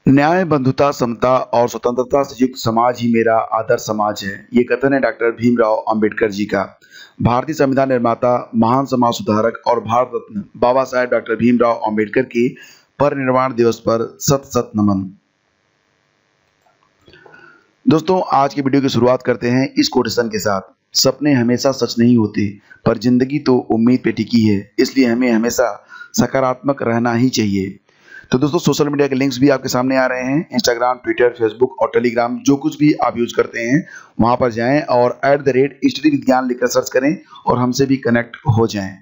न्याय, बंधुता, समता और स्वतंत्रता से युक्त समाज ही मेरा आदर्श समाज है। ये कथन है डॉक्टर भीमराव अंबेडकर जी का। भारतीय संविधान निर्माता, महान समाज सुधारक और भारत रत्न बाबा साहेब डॉक्टर भीमराव अंबेडकर के परिनिर्वाण दिवस पर सत सत नमन। दोस्तों, आज की वीडियो की शुरुआत करते हैं इस कोटेशन के साथ। सपने हमेशा सच नहीं होते, पर जिंदगी तो उम्मीद पे टिकी है, इसलिए हमें हमेशा सकारात्मक रहना ही चाहिए। तो दोस्तों, सोशल मीडिया के लिंक्स भी आपके सामने आ रहे हैं। इंस्टाग्राम, ट्विटर, फेसबुक और टेलीग्राम, जो कुछ भी आप यूज करते हैं वहां पर जाएं और @स्टडी विज्ञान लिखकर सर्च करें और हमसे भी कनेक्ट हो जाएं।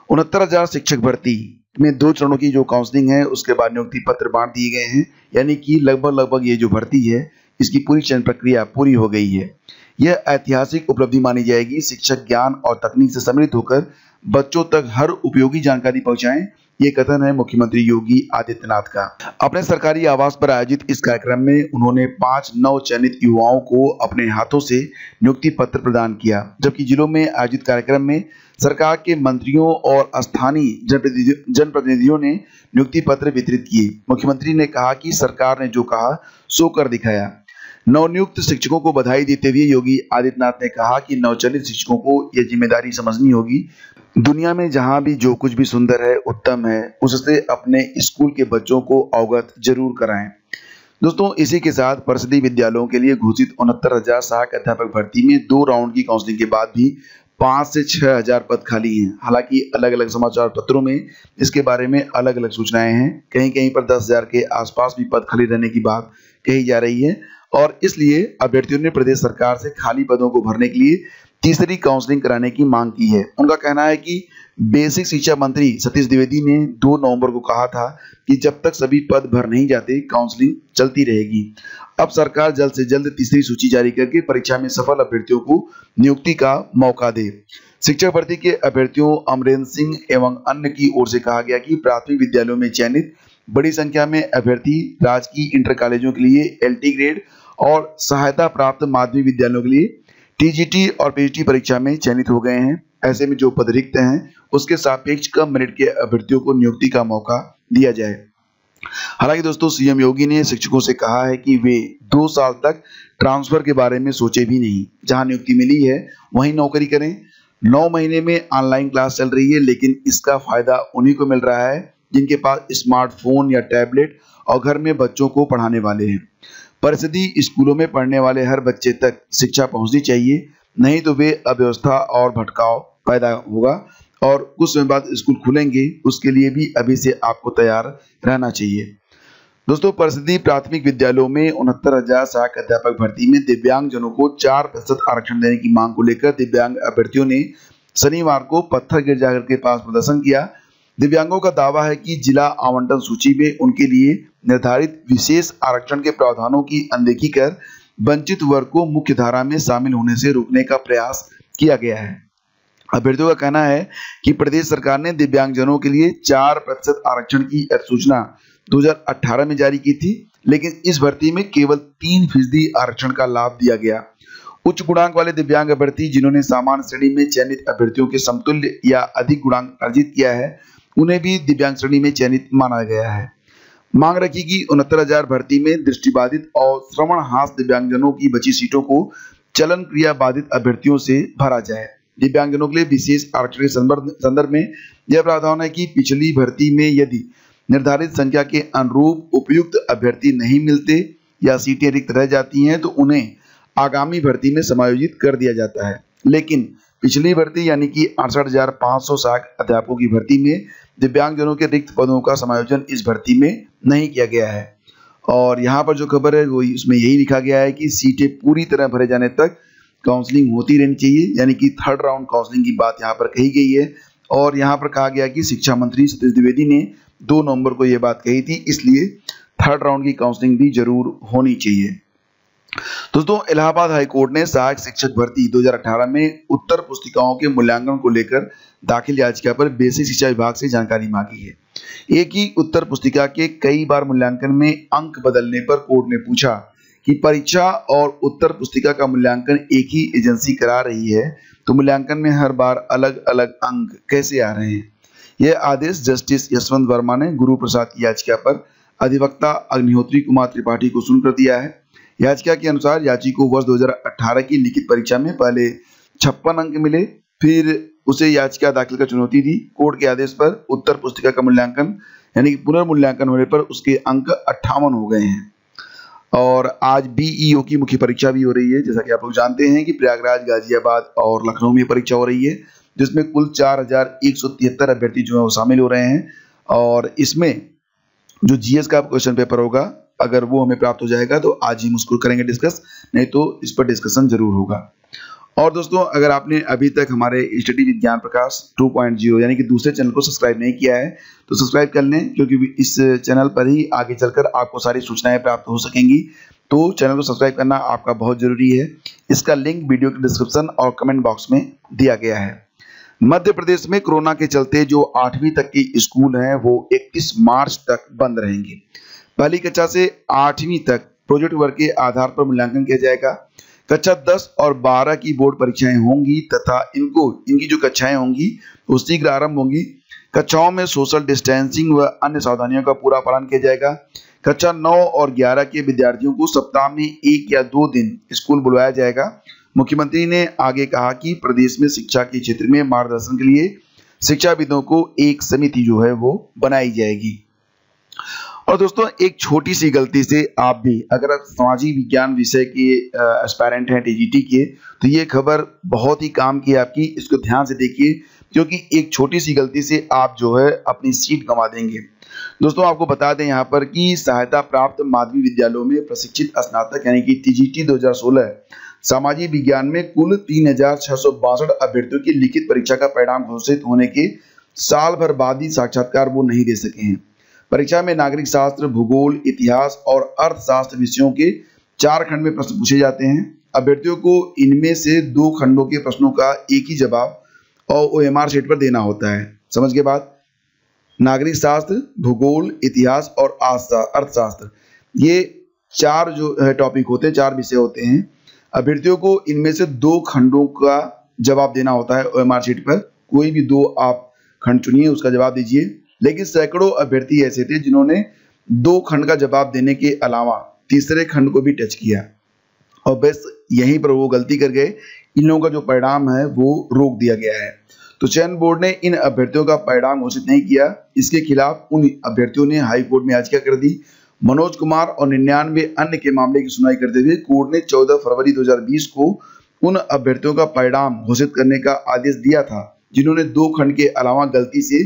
69,000 शिक्षक भर्ती में 2 चरणों की जो काउंसलिंग है उसके बाद नियुक्ति पत्र बांट दिए गए हैं, यानी कि लगभग ये जो भर्ती है इसकी पूरी चयन प्रक्रिया पूरी हो गई है। यह ऐतिहासिक उपलब्धि मानी जाएगी। शिक्षक ज्ञान और तकनीक से सम्मिलित होकर बच्चों तक हर उपयोगी जानकारी पहुंचाएं, ये कथन है मुख्यमंत्री योगी आदित्यनाथ का। अपने सरकारी आवास पर आयोजित इस कार्यक्रम में उन्होंने 5 नव चयनित युवाओं को अपने हाथों से नियुक्ति पत्र प्रदान किया, जबकि जिलों में आयोजित कार्यक्रम में सरकार के मंत्रियों और स्थानीय जनप्रतिनिधियों ने नियुक्ति पत्र वितरित किए। मुख्यमंत्री ने कहा कि सरकार ने जो कहा सो कर दिखाया। नवनियुक्त शिक्षकों को बधाई देते हुए योगी आदित्यनाथ ने कहा कि नवचयनित शिक्षकों को यह जिम्मेदारी समझनी होगी। दुनिया में जहां भी जो कुछ भी सुंदर है, उत्तम है, उससे अपने स्कूल के बच्चों को अवगत जरूर कराएं। दोस्तों, इसी के साथ परिषदीय विद्यालयों के लिए घोषित 69,000 सहायक अध्यापक भर्ती में 2 राउंड की काउंसलिंग के बाद भी 5 से 6,000 पद खाली हैं। हालांकि अलग अलग समाचार पत्रों में इसके बारे में अलग अलग सूचनाएं हैं। कहीं कहीं पर 10,000 के आसपास भी पद खाली रहने की बात कही जा रही है और इसलिए अभ्यर्थियों ने प्रदेश सरकार से खाली पदों को भरने के लिए तीसरी काउंसलिंग कराने की मांग की है। उनका कहना है कि बेसिक शिक्षा मंत्री सतीश द्विवेदी ने 2 नवंबर को कहा था कि जब तक सभी पद भर नहीं जाते काउंसलिंग चलती रहेगी। अब सरकार जल्द से जल्द तीसरी सूची जारी करके परीक्षा में सफल अभ्यर्थियों को नियुक्ति का मौका दे। शिक्षक भर्ती के अभ्यर्थियों अमरेंद्र सिंह एवं अन्य की ओर से कहा गया कि प्राथमिक विद्यालयों में चयनित बड़ी संख्या में अभ्यर्थी राजकीय इंटर कॉलेजों के लिए LT ग्रेड और सहायता प्राप्त माध्यमिक विद्यालयों के लिए TGT और PGT परीक्षा में चयनित हो गए हैं। ऐसे में जो पद रिक्त हैं उसके सापेक्ष कम मेरिट के अभ्यर्थियों को नियुक्ति का मौका दिया जाए। हालांकि दोस्तों, CM योगी ने शिक्षकों से कहा है कि वे 2 साल तक ट्रांसफर के बारे में सोचे भी नहीं। जहां नियुक्ति मिली है वहीं नौकरी करें। 9 महीने में ऑनलाइन क्लास चल रही है, लेकिन इसका फायदा उन्हीं को मिल रहा है जिनके पास स्मार्टफोन या टैबलेट और घर में बच्चों को पढ़ाने वाले हैं। परिषदीय स्कूलों में पढ़ने वाले हर बच्चे तक शिक्षा पहुंचनी चाहिए, नहीं तो वे अव्यवस्था और भटकाव पैदा होगा और कुछ समय बाद स्कूल खुलेंगे, उसके लिए भी अभी से आपको तैयार रहना चाहिए। दोस्तों, परिषदीय प्राथमिक विद्यालयों में 69,000 सहायक अध्यापक भर्ती में दिव्यांगजनों को 4% आरक्षण देने की मांग को लेकर दिव्यांग अभ्यर्थियों ने शनिवार को पत्थर गिरजाघर के पास प्रदर्शन किया। दिव्यांगों का दावा है कि जिला आवंटन सूची में उनके लिए निर्धारित विशेष आरक्षण के प्रावधानों की अनदेखी कर वंचित वर्ग को मुख्य धारा में शामिल होने से रोकने का प्रयास किया गया है। अभ्यर्थियों का कहना है कि प्रदेश सरकार ने दिव्यांगजनों के लिए 4% आरक्षण की अधिसूचना 2018 में जारी की थी, लेकिन इस भर्ती में केवल 3% आरक्षण का लाभ दिया गया। उच्च गुणांक वाले दिव्यांग अभ्यर्थी जिन्होंने सामान्य श्रेणी में चयनित अभ्यर्थियों के समतुल्य या अधिक गुणांक अर्जित किया है, उन्हें भी दिव्यांग श्रेणी में चयनित माना गया है। मांग रखी कि 69,000 भर्ती में दृष्टिबाधित और श्रवणहास दिव्यांगजनों की बची सीटों को चलन क्रिया बाधित अभ्यर्थियों से भरा जाए। दिव्यांगजनों के लिए विशेष आरक्षण के संदर्भ में यह प्रावधान है कि पिछली भर्ती में यदि निर्धारित संख्या के अनुरूप उपयुक्त अभ्यर्थी नहीं मिलते या सीटें रिक्त रह जाती हैं तो उन्हें आगामी भर्ती में समायोजित कर दिया जाता है। लेकिन पिछली भर्ती यानी कि 68,500 सहायक अध्यापकों की भर्ती में दिव्यांगजनों के रिक्त पदों का समायोजन इस भर्ती में नहीं किया गया है। और यहाँ पर जो खबर है वो इसमें यही लिखा गया है कि सीटें पूरी तरह भरे जाने तक काउंसलिंग होती रहनी चाहिए, यानी कि 3rd राउंड काउंसलिंग की बात यहाँ पर कही गई है। और यहाँ पर कहा गया कि शिक्षा मंत्री सतीश द्विवेदी ने 2 नवंबर को यह बात कही थी, इसलिए 3rd राउंड की काउंसलिंग भी जरूर होनी चाहिए। दोस्तों, इलाहाबाद हाईकोर्ट ने सहायक शिक्षक भर्ती 2018 में उत्तर पुस्तिकाओं के मूल्यांकन को लेकर दाखिल याचिका पर बेसिक शिक्षा विभाग से जानकारी मांगी है। एक ही उत्तर पुस्तिका के कई बार मूल्यांकन में अंक बदलने पर कोर्ट ने पूछा कि परीक्षा और उत्तर पुस्तिका का मूल्यांकन एक ही एजेंसी करा रही है, तो मूल्यांकन में हर बार अलग अलग अंक कैसे आ रहे हैं। यह आदेश जस्टिस यशवंत वर्मा ने गुरु प्रसाद की याचिका पर अधिवक्ता अग्निहोत्री कुमार त्रिपाठी को सुनकर दिया है। याचिका के अनुसार याची को वर्ष 2018 की लिखित परीक्षा में पहले 56 अंक मिले, फिर उसे याचिका दाखिल कर चुनौती दी। कोर्ट के आदेश पर उत्तर पुस्तिका का मूल्यांकन यानी कि पुनर्मूल्यांकन होने पर उसके अंक 58 हो गए हैं। और आज बीईओ की मुख्य परीक्षा भी हो रही है। जैसा कि आप लोग जानते हैं कि प्रयागराज, गाजियाबाद और लखनऊ में परीक्षा हो रही है, जिसमें कुल 4173 अभ्यर्थी जो है वो शामिल हो रहे हैं। और इसमें जो जीएस का क्वेश्चन पेपर होगा, अगर वो हमें प्राप्त हो जाएगा तो आज ही हम उसको करेंगे डिस्कस, नहीं तो इस पर डिस्कशन जरूर होगा। और दोस्तों, अगर आपने अभी तक हमारे स्टडी विद ज्ञान प्रकाश 2.0 यानी कि दूसरे चैनल को सब्सक्राइब नहीं किया है तो सब्सक्राइब कर लें, क्योंकि इस चैनल पर ही आगे चलकर आपको सारी सूचनाएं प्राप्त हो सकेंगी। तो चैनल को सब्सक्राइब करना आपका बहुत जरूरी है। इसका लिंक वीडियो के डिस्क्रिप्शन और कमेंट बॉक्स में दिया गया है। मध्य प्रदेश में कोरोना के चलते जो 8वीं तक के स्कूल हैं वो 31 मार्च तक बंद रहेंगे। पहली कक्षा से 8वीं तक प्रोजेक्ट वर्क के आधार पर मूल्यांकन किया जाएगा। कक्षा 10 और 12 की बोर्ड परीक्षाएं होंगी तथा इनकी जो कक्षाएं होंगी वो शीघ्र आरंभ होंगी। कक्षाओं में सोशल डिस्टेंसिंग व अन्य सावधानियों का पूरा पालन किया जाएगा। कक्षा 9 और 11 के विद्यार्थियों को सप्ताह में 1 या 2 दिन स्कूल बुलवाया जाएगा। मुख्यमंत्री ने आगे कहा कि प्रदेश में शिक्षा के क्षेत्र में मार्गदर्शन के लिए शिक्षाविदों को एक समिति जो है वो बनाई जाएगी। और दोस्तों, एक छोटी सी गलती से आप भी अगर आप सामाजिक विज्ञान विषय के एस्पायरेंट हैं टीजीटी के, तो ये खबर बहुत ही काम की है आपकी। इसको ध्यान से देखिए, क्योंकि एक छोटी सी गलती से आप जो है अपनी सीट गंवा देंगे। दोस्तों, आपको बता दें यहाँ पर कि सहायता प्राप्त माध्यमिक विद्यालयों में प्रशिक्षित स्नातक यानी कि टीजीटी 2016 सामाजिक विज्ञान में कुल 3662 अभ्यर्थियों की लिखित परीक्षा का परिणाम घोषित होने के साल भर बाद ही साक्षात्कार वो नहीं दे सके हैं। परीक्षा में नागरिक शास्त्र, भूगोल, इतिहास और अर्थशास्त्र विषयों के 4 खंड में प्रश्न पूछे जाते हैं। अभ्यर्थियों को इनमें से 2 खंडों के प्रश्नों का एक ही जवाब और ओएमआर शीट पर देना होता है। समझ के बाद, नागरिक शास्त्र, भूगोल, इतिहास और अर्थशास्त्र, ये 4 जो है टॉपिक होते हैं, 4 विषय होते हैं। अभ्यर्थियों को इनमें से 2 खंडों का जवाब देना होता है ओएमआर शीट पर। कोई भी 2 आप खंड चुनिए, उसका जवाब दीजिए। लेकिन सैकड़ों अभ्यर्थी ऐसे थे जिन्होंने 2 खंड का जवाब देने के अलावा तीसरे खंड को भी टच किया, और बस यहीं पर वो गलती कर गए। इन लोगों का जो परिणाम है वो रोक दिया गया है। तो चयन बोर्ड ने इन अभ्यर्थियों का परिणाम घोषित नहीं किया। इसके खिलाफ उन अभ्यर्थियों ने हाई कोर्ट में याचिका कर दी। मनोज कुमार और 99 अन्य के मामले की सुनवाई करते हुए कोर्ट ने 14 फरवरी 2020 को उन अभ्यर्थियों का परिणाम घोषित करने का आदेश दिया था जिन्होंने 2 खंड के अलावा गलती से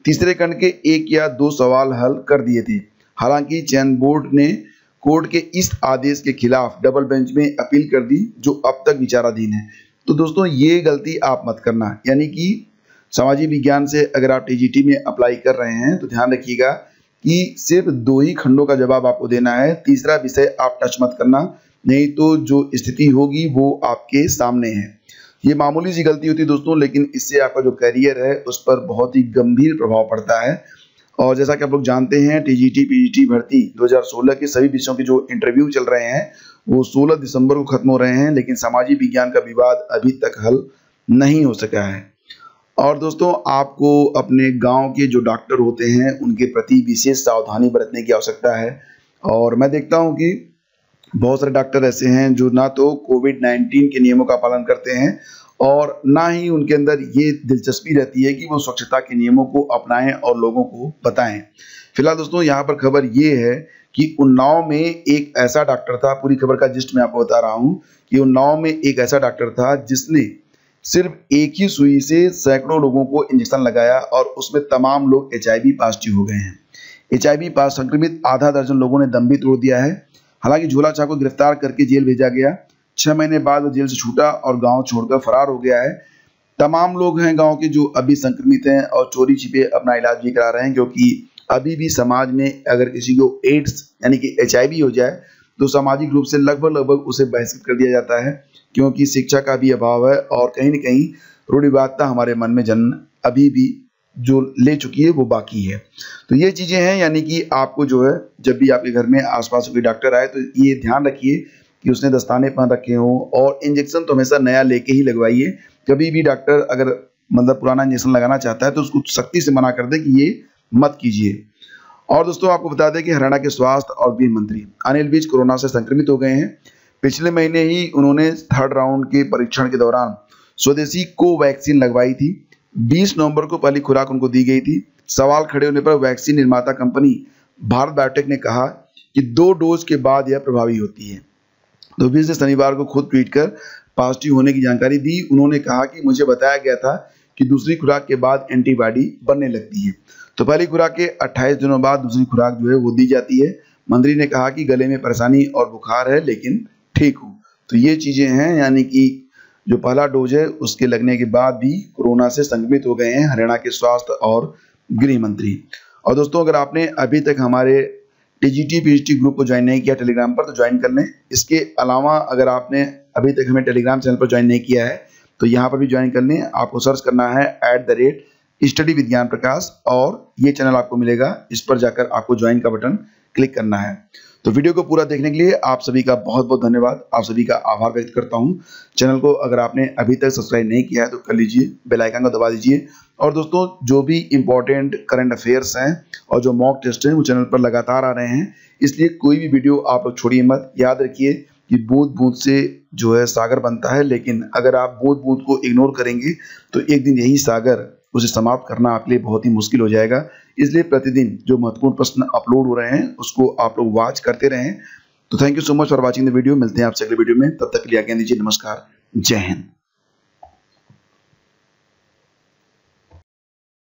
तीसरे खंड के 1 या 2 सवाल हल कर दिए थे। हालांकि चयन बोर्ड ने कोर्ट के इस आदेश के खिलाफ डबल बेंच में अपील कर दी, जो अब तक विचाराधीन है। तो दोस्तों, ये गलती आप मत करना। यानी कि सामाजिक विज्ञान से अगर आप टीजीटी में अप्लाई कर रहे हैं तो ध्यान रखिएगा कि सिर्फ 2 ही खंडों का जवाब आपको देना है। तीसरा विषय आप टच मत करना, नहीं तो जो स्थिति होगी वो आपके सामने है। ये मामूली सी गलती होती है दोस्तों, लेकिन इससे आपका जो करियर है उस पर बहुत ही गंभीर प्रभाव पड़ता है। और जैसा कि आप लोग जानते हैं, टीजीटी पीजीटी भर्ती 2016 के सभी विषयों के जो इंटरव्यू चल रहे हैं वो 16 दिसंबर को खत्म हो रहे हैं, लेकिन सामाजिक विज्ञान का विवाद अभी तक हल नहीं हो सका है। और दोस्तों, आपको अपने गांव के जो डॉक्टर होते हैं उनके प्रति विशेष सावधानी बरतने की आवश्यकता है। और मैं देखता हूं कि बहुत सारे डॉक्टर ऐसे हैं जो ना तो कोविड-19 के नियमों का पालन करते हैं और ना ही उनके अंदर ये दिलचस्पी रहती है कि वो स्वच्छता के नियमों को अपनाएं और लोगों को बताएं। फिलहाल दोस्तों, यहाँ पर खबर ये है कि उन्नाव में एक ऐसा डॉक्टर था, पूरी खबर का जिस्ट मैं आपको बता रहा हूँ कि उन्नाव में एक ऐसा डॉक्टर था जिसने सिर्फ एक ही सुई से सैकड़ों लोगों को इंजेक्शन लगाया और उसमें तमाम लोग HIV पॉजिटिव हो गए हैं। HIV संक्रमित आधा दर्जन लोगों ने दम भी तोड़ दिया है। हालांकि झोला छाप को गिरफ्तार करके जेल भेजा गया। 6 महीने बाद वो जेल से छूटा और गांव छोड़कर फरार हो गया है। तमाम लोग हैं गांव के जो अभी संक्रमित हैं और चोरी छिपे अपना इलाज भी करा रहे हैं, क्योंकि अभी भी समाज में अगर किसी को एड्स यानी कि HIV हो जाए तो सामाजिक रूप से लगभग उसे बहिष्कृत कर दिया जाता है, क्योंकि शिक्षा का भी अभाव है और कहीं न कहीं रूढ़िवादिता हमारे मन में जन्म अभी भी जो ले चुकी है वो बाकी है। तो ये चीज़ें हैं, यानी कि आपको जो है जब भी आपके घर में आसपास कोई डॉक्टर आए तो ये ध्यान रखिए कि उसने दस्ताने पहन रखे हों, और इंजेक्शन तो हमेशा नया लेके ही लगवाइए। कभी भी डॉक्टर अगर मतलब पुराना इंजेक्शन लगाना चाहता है तो उसको सख्ती से मना कर दे कि ये मत कीजिए। और दोस्तों आपको बता दें कि हरियाणा के स्वास्थ्य और गृह मंत्री अनिल विज कोरोना से संक्रमित हो गए हैं। पिछले महीने ही उन्होंने 3rd राउंड के परीक्षण के दौरान स्वदेशी कोवैक्सीन लगवाई थी। 20 नवंबर को पहली खुराक उनको दी गई थी। सवाल खड़े होने पर वैक्सीन निर्माता कंपनी भारत बायोटेक ने कहा कि 2 डोज के बाद यह प्रभावी होती है। तो विज ने शनिवार को खुद ट्वीट कर पॉजिटिव होने की जानकारी दी। उन्होंने कहा कि मुझे बताया गया था कि दूसरी खुराक के बाद एंटीबॉडी बनने लगती है। तो पहली खुराक के 28 दिनों बाद दूसरी खुराक जो है वो दी जाती है। मंत्री ने कहा कि गले में परेशानी और बुखार है लेकिन ठीक हूँ। तो ये चीज़ें हैं, यानी कि जो पहला डोज है उसके लगने के बाद भी कोरोना से संक्रमित हो गए हैं हरियाणा के स्वास्थ्य और गृह मंत्री। और दोस्तों अगर आपने अभी तक हमारे टीजीटी पीजीटी ग्रुप को ज्वाइन नहीं किया टेलीग्राम पर तो ज्वाइन कर लें। इसके अलावा अगर आपने अभी तक हमें टेलीग्राम चैनल पर ज्वाइन नहीं किया है तो यहाँ पर भी ज्वाइन कर लें। आपको सर्च करना है @स्टडी विद ज्ञान प्रकाश और ये चैनल आपको मिलेगा। इस पर जाकर आपको ज्वाइन का बटन क्लिक करना है। तो वीडियो को पूरा देखने के लिए आप सभी का बहुत बहुत धन्यवाद। आप सभी का आभार व्यक्त करता हूँ। चैनल को अगर आपने अभी तक सब्सक्राइब नहीं किया है तो कर लीजिए, बेल आइकन को दबा दीजिए। और दोस्तों जो भी इम्पोर्टेंट करंट अफेयर्स हैं और जो मॉक टेस्ट हैं वो चैनल पर लगातार आ रहे हैं, इसलिए कोई भी वीडियो आप लोग छोड़िए मत। याद रखिए कि बूंद बूंद से जो है सागर बनता है, लेकिन अगर आप बूंद बूंद को इग्नोर करेंगे तो एक दिन यही सागर उसे समाप्त करना आपके लिए बहुत ही मुश्किल हो जाएगा। इसलिए प्रतिदिन जो महत्वपूर्ण प्रश्न अपलोड हो रहे हैं उसको आप लोग वॉच करते रहें। तो thank you so much for watching the video. मिलते हैं आपसे अगले वीडियो में, तब तक के लिए आज्ञा दीजिए। नमस्कार, जय हिंद।